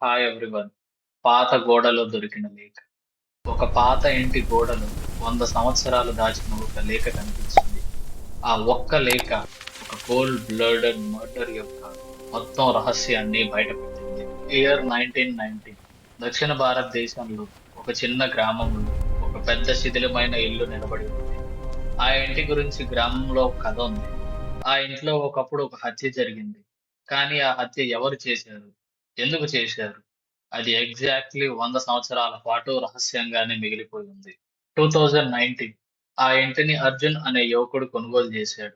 Hi everyone. పాత గోడలో దొరికిన లేఖ. ఒక పాత ఇంటి గోడలో 100 సంవత్సరాలు దాచిన ఒక లేఖ కనిపించింది. ఆ ఒక్క లేఖ ఒక కోల్డ్ బ్లడెడ్ మర్డర్ యొక్క మొత్తం రహస్యాన్ని బయటపెట్టింది. ఇయర్ 1919. దక్షిణ భారతదేశంలో ఒక చిన్న గ్రామంలో ఒక పెద్ద శిథిలమైన ఇల్లు నిలబడి ఉంది. ఆ ఇంటి గురించి గ్రామంలో ఒక కథ ఉంది. ఆ ఇంట్లో ఒకప్పుడు ఒక హత్య జరిగింది. కానీ ఆ హత్య ఎవరు చేశారు? ఎందుకు చేశారు? అది ఎగ్జాక్ట్‌లీ 100 సంవత్సరాల పాటు రహస్యంగానే మిగిలిపోయింది. 2019 ఆ ఇంటిని అర్జున్ అనే యువకుడు కొనుగోలు చేశాడు.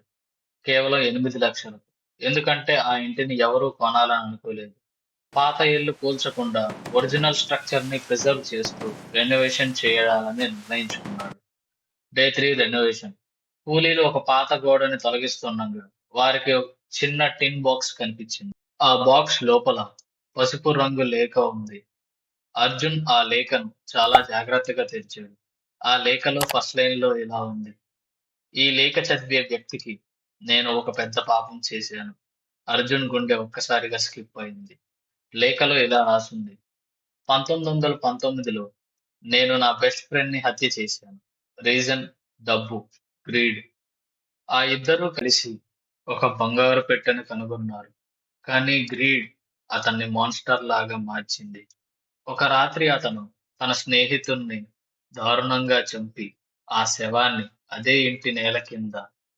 కేవలం 8,00,000కు. ఎందుకంటే ఆ ఇంటిని ఎవరూ కొనాలని అనుకోలేదు. పాత ఇల్లు కూల్చకుండా ఒరిజినల్ స్ట్రక్చర్‌ని ప్రిజర్వ్ చేస్తూ రెనోవేషన్ చేయాలని నిర్ణయించుకున్నాడు. Day 3 renovation. కూలీలు ఒక పాత గోడని తొలగిస్తుండగా వారికి ఒక చిన్న టిన్ బాక్స్ కనిపించింది. ఆ బాక్స్ లోపల పసుపు రంగు లేఖ ఉంది. అర్జున్ ఆ లేఖను చాలా జాగ్రత్తగా తెరిచాడు. ఆ లేఖలో ఫస్ట్ లైన్‌లో ఇలా ఉంది. ఈ లేఖ చదివే వ్యక్తికి నేను ఒక పెద్ద పాపం చేశాను. అర్జున్ గుండె ఒక్కసారిగా స్కిప్ అయింది. లేఖలో ఇలా రాసుంది. 1919లో నేను నా బెస్ట్ ఫ్రెండ్‌ని హత్య చేశాను. రీజన్ డబ్బు, గ్రీడ్. ఆ ఇద్దరూ కలిసి ఒక బంగారు పెట్టెను కనుగొన్నారు. కానీ గ్రీడ్ అతన్ని మాన్‌స్టర్ లాగా మార్చింది. ఒక రాత్రి అతను తన స్నేహితుణ్ణి దారుణంగా చంపి, ఆ శవాన్ని అదే ఇంటి నేల కింద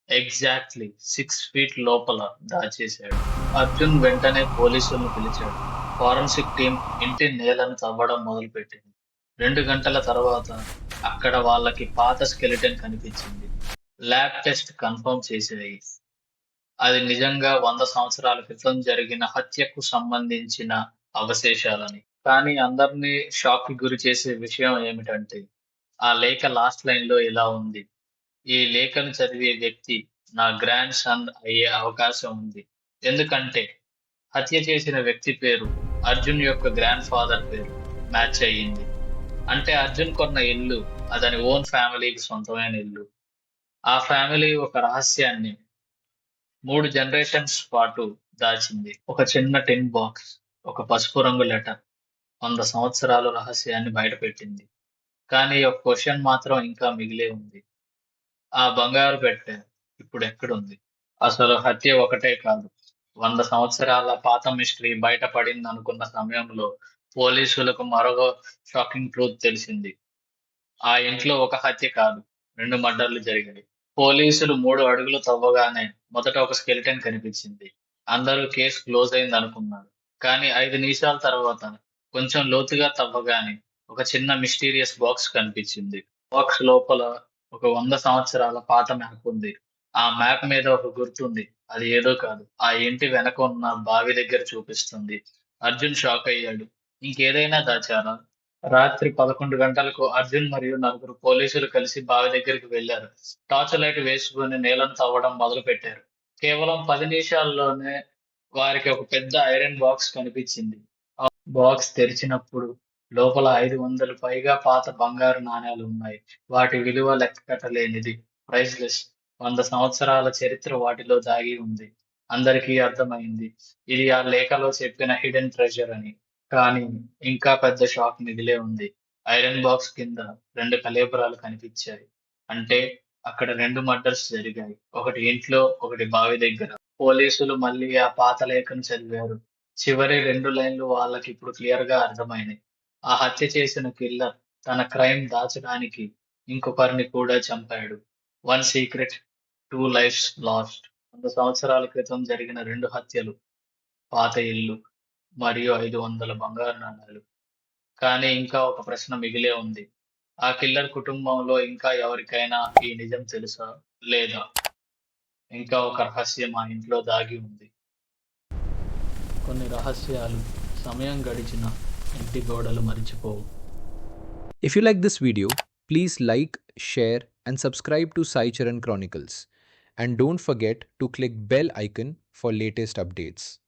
ఎగ్జాక్ట్‌లీ 6 ఫీట్ లోపల దాచేశాడు. అర్జున్ వెంటనే పోలీసులను పిలిచాడు. ఫోరెన్సిక్ టీమ్ ఇంటి నేలను తవ్వడం మొదలుపెట్టింది. 2 గంటల తర్వాత అక్కడ వాళ్ళకి పాత స్కెలిటన్ కనిపించింది. ల్యాబ్ టెస్ట్ కన్ఫర్మ్ చేశాయి. అది నిజంగా 100 సంవత్సరాల క్రితం జరిగిన హత్యకు సంబంధించిన అవశేషాలని. కానీ అందరినీ షాక్‌కి గురిచేసే విషయం ఏమిటంటే, ఆ లేఖ లాస్ట్ లైన్‌లో ఇలా ఉంది. ఈ లేఖను చదివే వ్యక్తి నా గ్రాండ్ సన్ అయ్యే అవకాశం ఉంది. ఎందుకంటే హత్య చేసిన వ్యక్తి పేరు అర్జున్ యొక్క గ్రాండ్ ఫాదర్ పేరు మ్యాచ్ అయ్యింది. అంటే అర్జున్ కొన్న ఇల్లు అతని ఓన్ ఫ్యామిలీకి సొంతమైన ఇల్లు. ఆ ఫ్యామిలీ ఒక రహస్యాన్ని 3 జనరేషన్స్ పాటు దాచింది. ఒక చిన్న టిన్ బాక్స్, ఒక పసుపు రంగు లెటర్ 100 సంవత్సరాలు రహస్యాన్ని బయటపెట్టింది. కానీ ఒక క్వెషన్ మాత్రం ఇంకా మిగిలే ఉంది. ఆ బంగారు పెట్టె ఇప్పుడెక్కడుంది? అసలు హత్య ఒకటే కాదు. 100 సంవత్సరాల పాత మిస్టరీ బయటపడిందనుకున్న సమయంలో పోలీసులకు మరో షాకింగ్ ట్రూత్ తెలిసింది. ఆ ఇంట్లో ఒక హత్య కాదు, 2 మర్డర్‌లు జరిగాయి. పోలీసులు 3 అడుగులు తవ్వగానే మొదట ఒక స్కెలిటన్ కనిపించింది. అందరూ కేస్ క్లోజ్ అయిందనుకున్నారు. కానీ 5 నిమిషాల తర్వాత కొంచెం లోతుగా తవ్వగానే ఒక చిన్న మిస్టీరియస్ బాక్స్ కనిపించింది. బాక్స్ లోపల ఒక 100 సంవత్సరాల పాత మ్యాప్ ఉంది. ఆ మ్యాప్ మీద ఒక గుర్తుంది. అది ఏదో కాదు. ఆ ఇంటి వెనక ఉన్న బావి దగ్గర చూపిస్తుంది. అర్జున్ షాక్ అయ్యాడు. ఇంకేదైనా దాచారా? రాత్రి 11 గంటలకు అర్జున్ మరియు నలుగురు పోలీసులు కలిసి బావి దగ్గరికి వెళ్లారు. టార్చ్ లైట్ వేసుకుని నేలను తవ్వడం మొదలుపెట్టారు. కేవలం 10 నిమిషాల్లోనే వారికి ఒక పెద్ద ఐరన్ బాక్స్ కనిపించింది. బాక్స్ తెరిచినప్పుడు లోపల 500 పైగా పాత బంగారు నాణేలు ఉన్నాయి. వాటి విలువ లెక్కకట్టలేనిది. ప్రైస్‌లెస్. 100 సంవత్సరాల చరిత్ర వాటిలో దాగి ఉంది. అందరికీ అర్థమైంది. ఇది ఆ లేఖలో చెప్పిన హిడెన్ ట్రెజర్ అని. కానీ ఇంకా పెద్ద షాక్ మిగిలే ఉంది. ఐరన్ బాక్స్ కింద 2 కళేబరాలు కనిపించాయి. అంటే అక్కడ 2 మర్డర్స్ జరిగాయి. ఒకటి ఇంట్లో, ఒకటి బావి దగ్గర. పోలీసులు మళ్ళీ ఆ పాత లేఖను చదివారు. చివరి 2 లైన్‌లు వాళ్ళకిప్పుడు క్లియర్‌గా అర్థమైనాయి. ఆ హత్య చేసిన కిల్లర్ తన క్రైమ్ దాచడానికి ఇంకొకరిని కూడా చంపాడు. 1 సీక్రెట్, 2 లైఫ్స్ లాస్ట్. 100 సంవత్సరాల క్రితం జరిగిన 2 హత్యలు, పాత ఇల్లు మరియు 500 బంగారు నాణేలు. కానీ ఇంకా ఒక ప్రశ్న మిగిలే ఉంది. ఆ కిల్లర్ కుటుంబంలో ఇంకా ఎవరికైనా ఈ నిజం తెలుసా? లేదా ఇంకా ఒక రహస్యం ఆ ఇంట్లో దాగి ఉంది? కొన్ని రహస్యాలు సమయం గడిచిన ఇంటి గోడలు మరిచిపోవు. If you like this video, please like, share and subscribe to Sai Charan Chronicles. And don't forget to click bell icon for latest updates.